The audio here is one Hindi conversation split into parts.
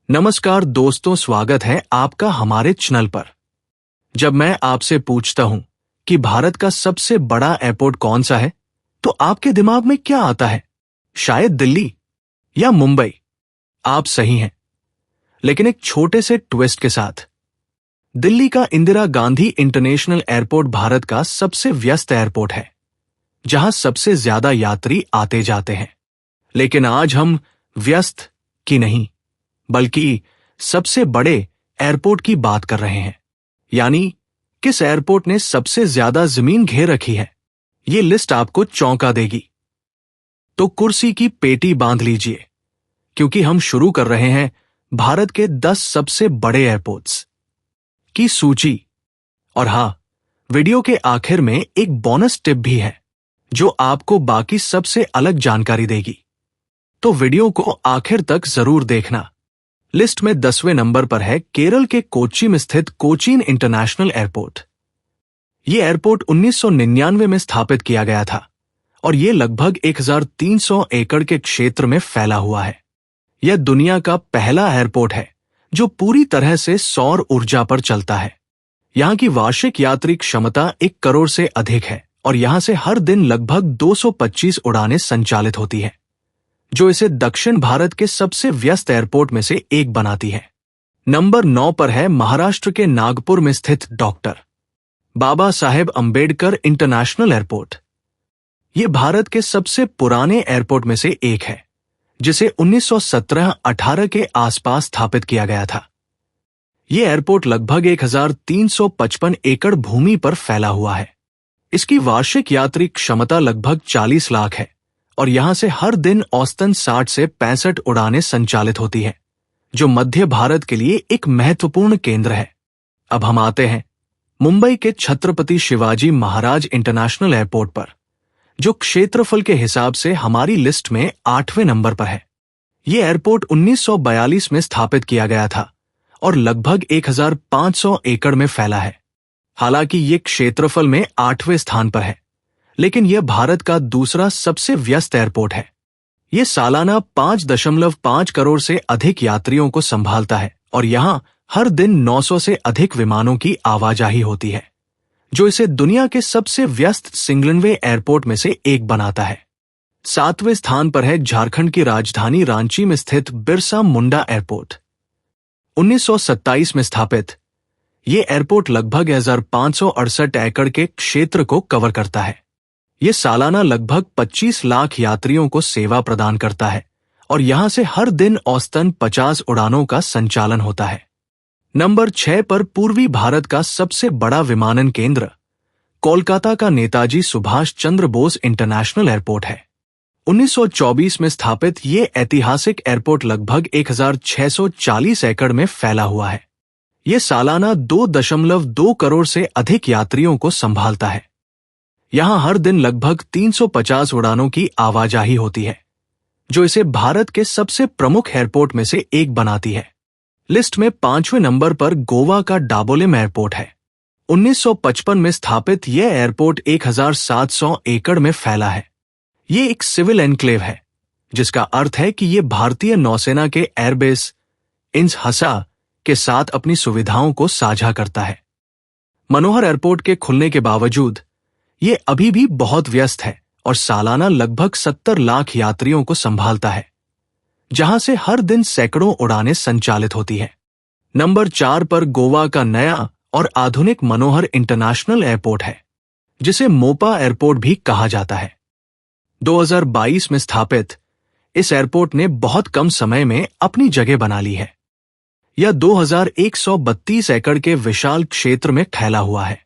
नमस्कार दोस्तों, स्वागत है आपका हमारे चैनल पर। जब मैं आपसे पूछता हूं कि भारत का सबसे बड़ा एयरपोर्ट कौन सा है, तो आपके दिमाग में क्या आता है? शायद दिल्ली या मुंबई। आप सही हैं, लेकिन एक छोटे से ट्विस्ट के साथ। दिल्ली का इंदिरा गांधी इंटरनेशनल एयरपोर्ट भारत का सबसे व्यस्त एयरपोर्ट है, जहां सबसे ज्यादा यात्री आते जाते हैं। लेकिन आज हम व्यस्त की नहीं, बल्कि सबसे बड़े एयरपोर्ट की बात कर रहे हैं। यानी किस एयरपोर्ट ने सबसे ज्यादा जमीन घेर रखी है। ये लिस्ट आपको चौंका देगी। तो कुर्सी की पेटी बांध लीजिए, क्योंकि हम शुरू कर रहे हैं भारत के 10 सबसे बड़े एयरपोर्ट्स की सूची। और हां, वीडियो के आखिर में एक बोनस टिप भी है, जो आपको बाकी सबसे अलग जानकारी देगी। तो वीडियो को आखिर तक जरूर देखना। लिस्ट में 10वें नंबर पर है केरल के कोच्चि में स्थित कोचीन इंटरनेशनल एयरपोर्ट। यह एयरपोर्ट 1999 में स्थापित किया गया था और यह लगभग 1300 एकड़ के क्षेत्र में फैला हुआ है। यह दुनिया का पहला एयरपोर्ट है जो पूरी तरह से सौर ऊर्जा पर चलता है। यहां की वार्षिक यात्री क्षमता 1 करोड़ से अधिक है और यहां से हर दिन लगभग 225 उड़ानें संचालित होती है, जो इसे दक्षिण भारत के सबसे व्यस्त एयरपोर्ट में से एक बनाती है। नंबर 9 पर है महाराष्ट्र के नागपुर में स्थित doctor Baba Saheb Ambedkar international airport. यह भारत के सबसे पुराने एयरपोर्ट में से एक है, जिसे 1917-18 के आसपास स्थापित किया गया था। यह एयरपोर्ट लगभग 1355 एकड़ भूमि पर फैला हुआ है। इसकी वार्षिक यात्री क्षमता लगभग 40 लाख है और यहां से हर दिन औसतन 60 से 65 उड़ानें संचालित होती हैं, जो मध्य भारत के लिए एक महत्वपूर्ण केंद्र है। अब हम आते हैं मुंबई के छत्रपति शिवाजी महाराज इंटरनेशनल एयरपोर्ट पर, जो क्षेत्रफल के हिसाब से हमारी लिस्ट में 8वें नंबर पर है। यह एयरपोर्ट 1942 में स्थापित किया गया था और लगभग 1500 एकड़ में फैला है। हालांकि ये क्षेत्रफल में 8वें स्थान पर है, लेकिन यह भारत का दूसरा सबसे व्यस्त एयरपोर्ट है। यह सालाना 5.5 करोड़ से अधिक यात्रियों को संभालता है और यहां हर दिन 900 से अधिक विमानों की आवाजाही होती है, जो इसे दुनिया के सबसे व्यस्त सिंगलवे एयरपोर्ट में से एक बनाता है। 7वें स्थान पर है झारखंड की राजधानी रांची में स्थित बिरसा मुंडा एयरपोर्ट। 1927 में स्थापित, यह एयरपोर्ट लगभग 1568 एकड़ के क्षेत्र को कवर करता है। यह सालाना लगभग 25 लाख यात्रियों को सेवा प्रदान करता है और यहां से हर दिन औसतन 50 उड़ानों का संचालन होता है। नंबर 6 पर पूर्वी भारत का सबसे बड़ा विमानन केंद्र कोलकाता का नेताजी सुभाष चंद्र बोस इंटरनेशनल एयरपोर्ट है। 1924 में स्थापित यह ऐतिहासिक एयरपोर्ट लगभग 1640 एकड़ में फैला हुआ है। यह सालाना 2.2 करोड़ से अधिक यात्रियों को संभालता है। यहां हर दिन लगभग 350 उड़ानों की आवाजाही होती है, जो इसे भारत के सबसे प्रमुख एयरपोर्ट में से एक बनाती है। लिस्ट में 5वें नंबर पर गोवा का डाबोलिम एयरपोर्ट है। 1955 में स्थापित यह एयरपोर्ट 1700 एकड़ में फैला है। यह एक सिविल एन्क्लेव है, जिसका अर्थ है कि यह भारतीय नौसेना के एयरबेस इंस हसा के साथ अपनी सुविधाओं को साझा करता है। मनोहर एयरपोर्ट के खुलने के बावजूद ये अभी भी बहुत व्यस्त है और सालाना लगभग 70 लाख यात्रियों को संभालता है, जहां से हर दिन सैकड़ों उड़ानें संचालित होती हैं। नंबर 4 पर गोवा का नया और आधुनिक मनोहर इंटरनेशनल एयरपोर्ट है, जिसे मोपा एयरपोर्ट भी कहा जाता है। 2022 में स्थापित इस एयरपोर्ट ने बहुत कम समय में अपनी जगह बना ली है। यह 2132 एकड़ के विशाल क्षेत्र में फैला हुआ है।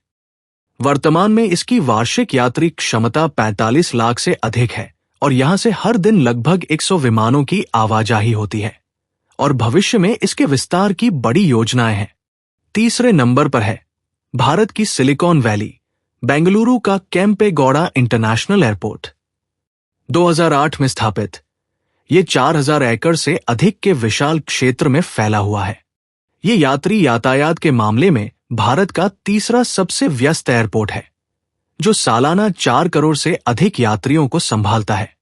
वर्तमान में इसकी वार्षिक यात्री क्षमता 45 लाख से अधिक है और यहां से हर दिन लगभग 100 विमानों की आवाजाही होती है और भविष्य में इसके विस्तार की बड़ी योजनाएं हैं। तीसरे नंबर पर है भारत की सिलिकॉन वैली बेंगलुरु का केम्पेगौड़ा इंटरनेशनल एयरपोर्ट। 2008 में स्थापित, ये 4000 एकड़ से अधिक के विशाल क्षेत्र में फैला हुआ है। ये यात्री यातायात के मामले में भारत का तीसरा सबसे व्यस्त एयरपोर्ट है, जो सालाना 4 करोड़ से अधिक यात्रियों को संभालता है।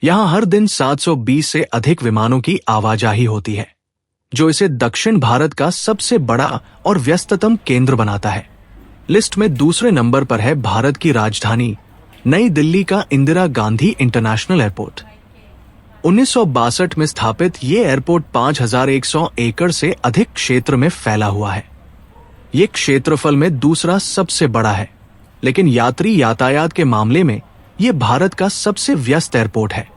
यहां हर दिन 720 से अधिक विमानों की आवाजाही होती है, जो इसे दक्षिण भारत का सबसे बड़ा और व्यस्ततम केंद्र बनाता है। लिस्ट में दूसरे नंबर पर है भारत की राजधानी नई दिल्ली का इंदिरा गांधी इंटरनेशनल एयरपोर्ट। 1962 में स्थापित ये एयरपोर्ट 5100 एकड़ से अधिक क्षेत्र में फैला हुआ है। ये क्षेत्रफल में दूसरा सबसे बड़ा है, लेकिन यात्री यातायात के मामले में ये भारत का सबसे व्यस्त एयरपोर्ट है।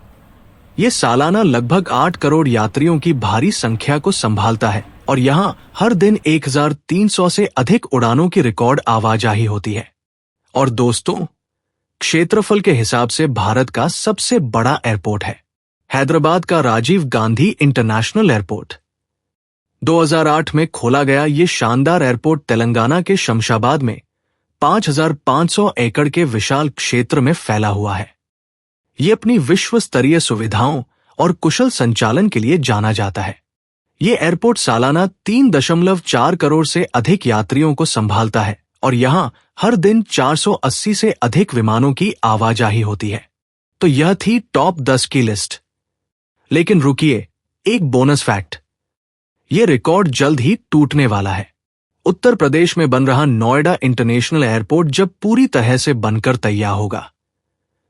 ये सालाना लगभग 8 करोड़ यात्रियों की भारी संख्या को संभालता है और यहां हर दिन 1300 से अधिक उड़ानों की रिकॉर्ड आवाजाही होती है। और दोस्तों, क्षेत्रफल के हिसाब से भारत का सबसे बड़ा एयरपोर्ट है हैदराबाद का राजीव गांधी इंटरनेशनल एयरपोर्ट। 2008 में खोला गया ये शानदार एयरपोर्ट तेलंगाना के शमशाबाद में 5500 एकड़ के विशाल क्षेत्र में फैला हुआ है। ये अपनी विश्व स्तरीय सुविधाओं और कुशल संचालन के लिए जाना जाता है। ये एयरपोर्ट सालाना 3.4 करोड़ से अधिक यात्रियों को संभालता है और यहां हर दिन 480 से अधिक विमानों की आवाजाही होती है। तो यह थी टॉप 10 की लिस्ट। लेकिन रुकिए, एक बोनस फैक्ट। ये रिकॉर्ड जल्द ही टूटने वाला है। उत्तर प्रदेश में बन रहा नोएडा इंटरनेशनल एयरपोर्ट जब पूरी तरह से बनकर तैयार होगा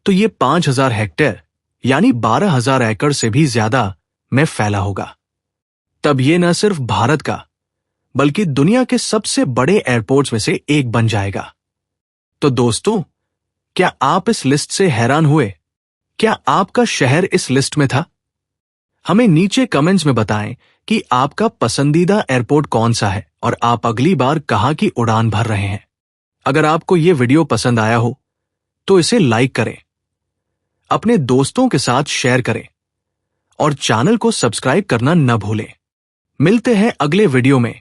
तो ये 5000 हेक्टेयर यानी 12,000 एकड़ से भी ज्यादा में फैला होगा। तब ये न सिर्फ भारत का बल्कि दुनिया के सबसे बड़े एयरपोर्ट्स में से एक बन जाएगा। तो दोस्तों, क्या आप इस लिस्ट से हैरान हुए? क्या आपका शहर इस लिस्ट में था? हमें नीचे कमेंट्स में बताएं कि आपका पसंदीदा एयरपोर्ट कौन सा है और आप अगली बार कहां की उड़ान भर रहे हैं। अगर आपको यह वीडियो पसंद आया हो तो इसे लाइक करें, अपने दोस्तों के साथ शेयर करें और चैनल को सब्सक्राइब करना न भूलें। मिलते हैं अगले वीडियो में।